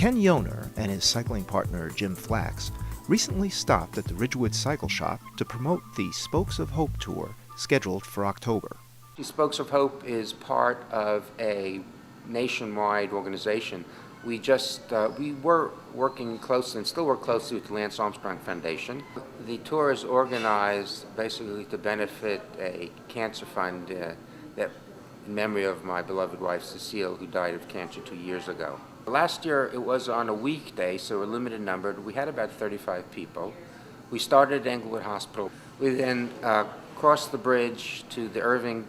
Ken Youner and his cycling partner Jim Flax recently stopped at the Ridgewood Cycle Shop to promote the Spokes of Hope tour scheduled for October. The Spokes of Hope is part of a nationwide organization. We were working closely and still work closely with the Lance Armstrong Foundation. The tour is organized basically to benefit a cancer fund that in memory of my beloved wife Cecile, who died of cancer 2 years ago. Last year it was on a weekday, so a limited number. We had about 35 people. We started at Englewood Hospital. We then crossed the bridge to the Irving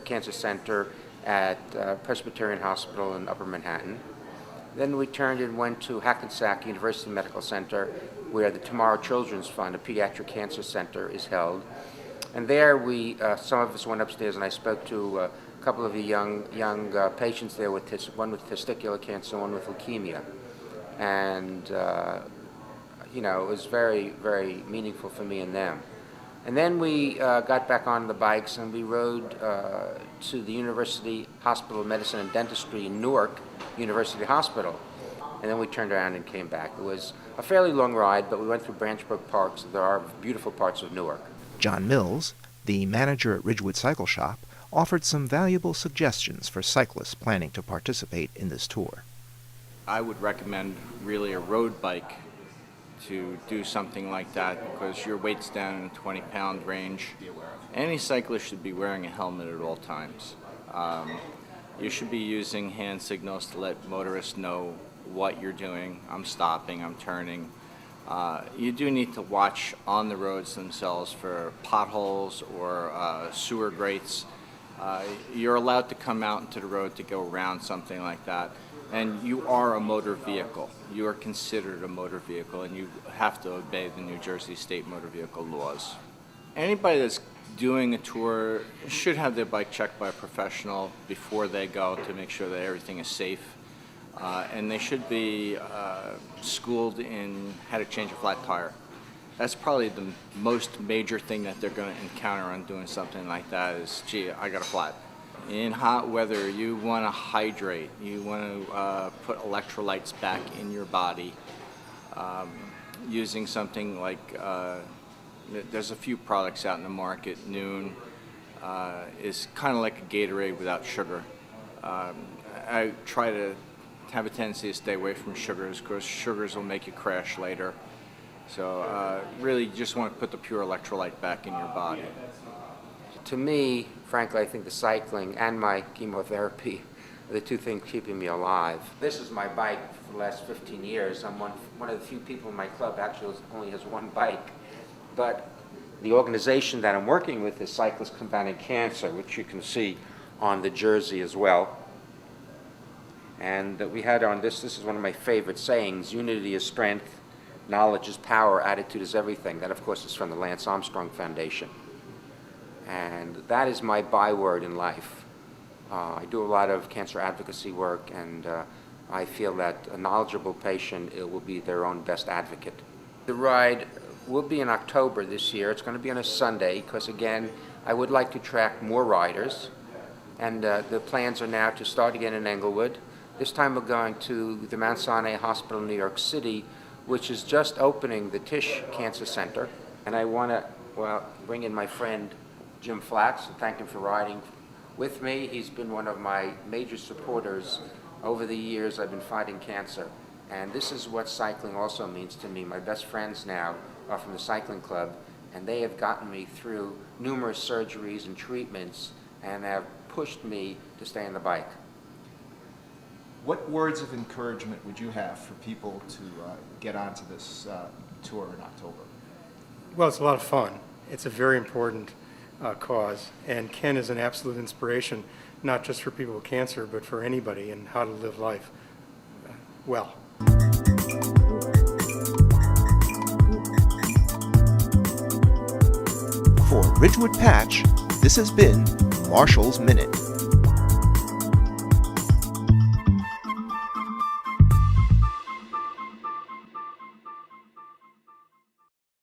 Cancer Center at Presbyterian Hospital in Upper Manhattan. Then we turned and went to Hackensack University Medical Center, where the Tomorrow Children's Fund, a pediatric cancer center, is held. And there some of us went upstairs, and I spoke to a couple of the young patients there, one with testicular cancer, one with leukemia. And, it was very, very meaningful for me and them. And then we got back on the bikes and we rode to the University Hospital of Medicine and Dentistry in Newark University Hospital. And then we turned around and came back. It was a fairly long ride, but we went through Branch Brook Park, so there are beautiful parts of Newark. John Mills, the manager at Ridgewood Cycle Shop, offered some valuable suggestions for cyclists planning to participate in this tour. I would recommend really a road bike to do something like that because your weight's down in the 20-pound range. Any cyclist should be wearing a helmet at all times. You should be using hand signals to let motorists know what you're doing. I'm stopping, I'm turning. You do need to watch on the roads themselves for potholes or sewer grates. You're allowed to come out into the road to go around something like that. And you are a motor vehicle. You are considered a motor vehicle, and you have to obey the New Jersey state motor vehicle laws. Anybody that's doing a tour should have their bike checked by a professional before they go to make sure that everything is safe. And they should be schooled in how to change a flat tire. That's probably the most major thing that they're going to encounter on doing something like that is, gee, I got a flat. In hot weather, you want to hydrate. You want to put electrolytes back in your body using something like, there's a few products out in the market. Noon is kind of like a Gatorade without sugar. I try to have a tendency to stay away from sugars because sugars will make you crash later. So really you just want to put the pure electrolyte back in your body. To me, frankly, I think the cycling and my chemotherapy are the two things keeping me alive. This is my bike for the last 15 years. I'm one of the few people in my club actually only has one bike. But the organization that I'm working with is Cyclists Combating Cancer, which you can see on the jersey as well. And we had on this is one of my favorite sayings, unity is strength, knowledge is power, attitude is everything. That, of course, is from the Lance Armstrong Foundation. And that is my byword in life. I do a lot of cancer advocacy work, and I feel that a knowledgeable patient will be their own best advocate. The ride will be in October this year. It's going to be on a Sunday because, again, I would like to attract more riders. And the plans are now to start again in Englewood. This time we're going to the Mount Sinai Hospital in New York City, which is just opening the Tisch Cancer Center. And I want to bring in my friend Jim Flax and thank him for riding with me. He's been one of my major supporters over the years I've been fighting cancer. And this is what cycling also means to me. My best friends now are from the cycling club, and they have gotten me through numerous surgeries and treatments and have pushed me to stay on the bike. What words of encouragement would you have for people to get onto this tour in October? Well, it's a lot of fun. It's a very important cause, and Ken is an absolute inspiration, not just for people with cancer, but for anybody and how to live life well. For Ridgewood Patch, this has been Marshall's Minute.